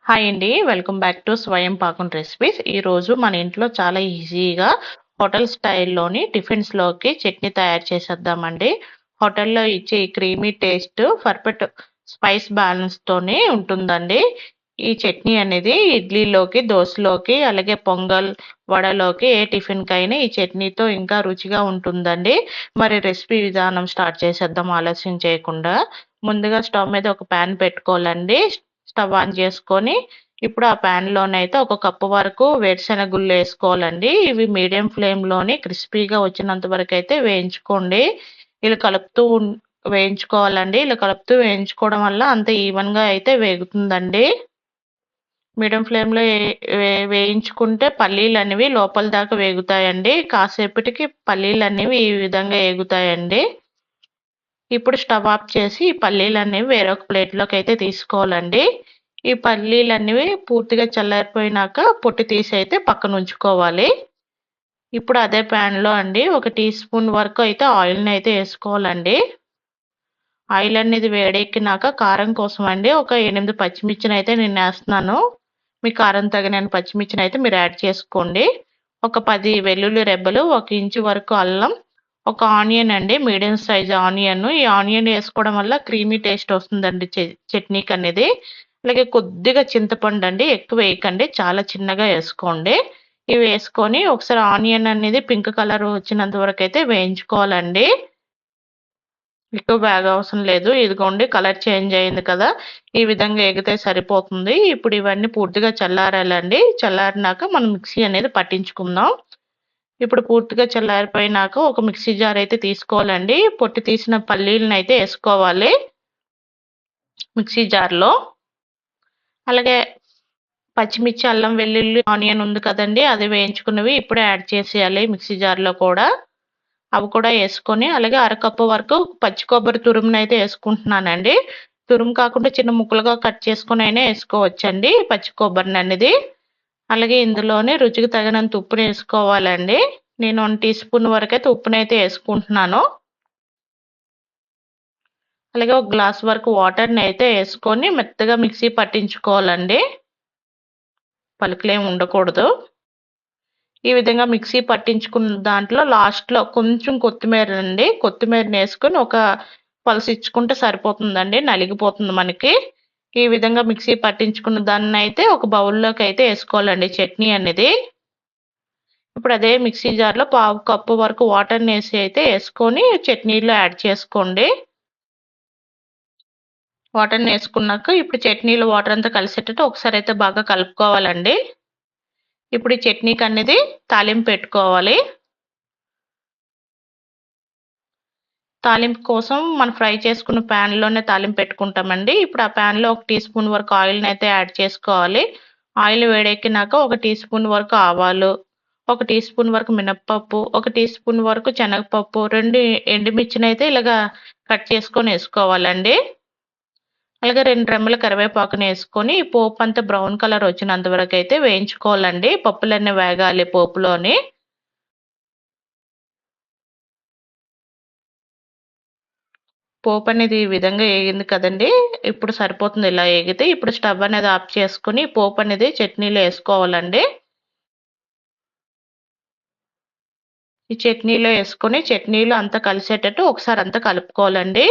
Hi అండి. Welcome back to స్వయం పాకం రెసిపీస్. ఈరోజు మన ఇంట్లో చాలా ఈజీగా హోటల్ స్టైల్లోని టిఫిన్స్లోకి చట్నీ తయారు చేసేద్దామండి. హోటల్లో ఇచ్చే ఈ క్రీమీ టేస్ట్ పర్ఫెక్ట్ స్పైస్ బ్యాలెన్స్తోనే ఉంటుందండి. ఈ చట్నీ అనేది ఇడ్లీలోకి, దోశలోకి, అలాగే పొంగల్, వడలోకి ఏ టిఫిన్కైనా ఈ చట్నీతో ఇంకా రుచిగా ఉంటుందండి. మరి రెసిపీ విధానం స్టార్ట్ చేసేద్దాం ఆలస్యం చేయకుండా. ముందుగా స్టవ్ మీద ఒక ప్యాన్ పెట్టుకోవాలండి. స్టవ్ ఆన్ చేసుకొని ఇప్పుడు ఆ ప్యాన్లోనైతే ఒక కప్పు వరకు వేరుశెనగ గుళ్ళు వేసుకోవాలండి. ఇవి మీడియం ఫ్లేమ్లోని క్రిస్పీగా వచ్చినంత వరకు అయితే వేయించుకోండి. ఇలా కలుపుతూ వేయించుకోవాలండి. ఇలా కలుపుతూ వేయించుకోవడం వల్ల అంత ఈవెన్గా అయితే వేగుతుందండి. మీడియం ఫ్లేమ్లో వేయించుకుంటే పల్లీలు అనేవి లోపల దాకా వేగుతాయండి. కాసేపటికి పల్లీలు అనేవి ఈ విధంగా వేగుతాయండి. ఇప్పుడు స్టవ్ ఆఫ్ చేసి ఈ పల్లీలు అనేవి వేరొక ప్లేట్లోకి అయితే తీసుకోవాలండి. ఈ పల్లీలు అనేవి పూర్తిగా చల్లారిపోయినాక పొట్టు తీసి అయితే పక్కన ఉంచుకోవాలి. ఇప్పుడు అదే ప్యాన్లో అండి ఒక టీ స్పూన్ వరకు అయితే ఆయిల్ని అయితే వేసుకోవాలండి. ఆయిల్ అనేది వేడెక్కినాక కారం కోసం అండి ఒక 8 పచ్చిమిర్చిని అయితే నేను వేస్తున్నాను. మీ కారం తగిన పచ్చిమిర్చిని అయితే మీరు యాడ్ చేసుకోండి. ఒక 10 వెల్లుల్లి రెబ్బలు, 1 ఇంచు వరకు అల్లం, ఒక ఆనియన్ అండి, మీడియం సైజ్ ఆనియన్. ఈ ఆనియన్ వేసుకోవడం వల్ల క్రీమీ టేస్ట్ వస్తుందండి చట్నీకి అనేది. అలాగే కొద్దిగా చింతపండు అండి, ఎక్కువ వేయకండి, చాలా చిన్నగా వేసుకోండి. ఇవి వేసుకొని ఒకసారి ఆనియన్ అనేది పింక్ కలర్ వచ్చినంత వరకు అయితే వేయించుకోవాలండి. ఎక్కువ బాగా అవసరం లేదు. ఇదిగోండి కలర్ చేంజ్ అయింది కదా, ఈ విధంగా ఎగితే సరిపోతుంది. ఇప్పుడు ఇవన్నీ పూర్తిగా చల్లారాలండి. చల్లారినాక మనం మిక్సీ అనేది పట్టించుకుందాం. ఇప్పుడు పూర్తిగా చల్లారిపోయినాక ఒక మిక్సీ జార్ అయితే తీసుకోవాలండి. పొట్టు తీసిన పల్లీలను అయితే వేసుకోవాలి మిక్సీ జార్లో. అలాగే పచ్చిమిర్చి, అల్లం, వెల్లుల్లి, ఆనియన్ ఉంది కదండి, అది వేయించుకున్నవి ఇప్పుడే యాడ్ చేసేయాలి మిక్సీ జార్లో కూడా. అవి కూడా వేసుకొని అలాగే అరకప్పు వరకు పచ్చి కొబ్బరి తురుమును అయితే వేసుకుంటున్నానండి. తురుము కాకుండా చిన్న ముక్కలుగా కట్ చేసుకొని అయినా వేసుకోవచ్చండి పచ్చి కొబ్బరిని అనేది. అలాగే ఇందులోనే రుచికి తగినంత ఉప్పుని వేసుకోవాలండి. నేను 1 టీ స్పూన్ వరకు అయితే ఉప్పునైతే వేసుకుంటున్నాను. అలాగే ఒక గ్లాస్ వరకు వాటర్ని అయితే వేసుకొని మెత్తగా మిక్సీ పట్టించుకోవాలండి. పలుకులేం ఉండకూడదు. ఈ విధంగా మిక్సీ పట్టించుకున్న దాంట్లో లాస్ట్లో కొంచెం కొత్తిమీర అండి, కొత్తిమీరని వేసుకొని ఒక పలుసు ఇచ్చుకుంటే సరిపోతుందండి, నలిగిపోతుంది మనకి. ఈ విధంగా మిక్సీ పట్టించుకున్న దాన్ని అయితే ఒక బౌల్లోకి అయితే వేసుకోవాలండి చట్నీ అనేది. ఇప్పుడు అదే మిక్సీ జార్లో పావు కప్పు వరకు వాటర్ని వేసి అయితే వేసుకొని చట్నీలో యాడ్ చేసుకోండి. వాటర్ని వేసుకున్నాక ఇప్పుడు చట్నీలో వాటర్ అంతా కలిసేటట్టు ఒకసారి అయితే బాగా కలుపుకోవాలండి. ఇప్పుడు ఈ చట్నీకి అనేది తాలింపు పెట్టుకోవాలి. తాలింపు కోసం మనం ఫ్రై చేసుకున్న ప్యాన్లోనే తాలింపు పెట్టుకుంటామండి. ఇప్పుడు ఆ ప్యాన్లో 1 టీ స్పూన్ వరకు ఆయిల్ని అయితే యాడ్ చేసుకోవాలి. ఆయిల్ వేడెక్కినాక 1 టీ స్పూన్ వరకు ఆవాలు, 1 టీ స్పూన్ వరకు మినప్పప్పు, 1 టీ స్పూన్ వరకు శనగపప్పు, 2 ఎండుమిర్చిని అయితే ఇలాగా కట్ చేసుకొని వేసుకోవాలండి. అలాగే 2 రెమ్మల కరివేపాకుని వేసుకొని పోపు అంతా బ్రౌన్ కలర్ వచ్చినంత వరకు అయితే వేయించుకోవాలండి. పప్పులన్నీ వేగాలి పోపులోని. పోపు అనేది ఈ విధంగా వేగింది కదండి, ఇప్పుడు సరిపోతుంది ఇలా వేగితే. ఇప్పుడు స్టవ్ అనేది ఆఫ్ చేసుకుని పోపు అనేది చట్నీలో వేసుకోవాలండి. ఈ చట్నీలో వేసుకొని చట్నీలో అంతా కలిసేటట్టు ఒకసారి అంతా కలుపుకోవాలండి.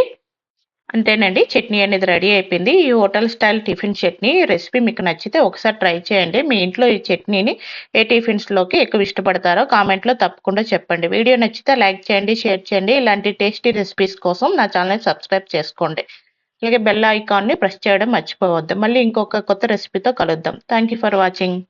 అంతేనండి, చట్నీ అనేది రెడీ అయిపోయింది. ఈ hotel style tiffin chutney recipe మీకు నచ్చితే ఒకసారి ట్రై చేయండి. మీ ఇంట్లో ఈ చట్నీని ఏ టిఫిన్స్లోకి ఎక్కువ ఇష్టపడతారో కామెంట్లో తప్పకుండా చెప్పండి. వీడియో నచ్చితే లైక్ చేయండి, షేర్ చేయండి. ఇలాంటి టేస్టీ రెసిపీస్ కోసం నా ఛానల్ని సబ్స్క్రైబ్ చేసుకోండి. అలాగే బెల్ ఐకాన్ని ప్రెస్ చేయడం మర్చిపోవద్దు. మళ్ళీ ఇంకొక కొత్త రెసిపీతో కలుద్దాం. Thank you for watching.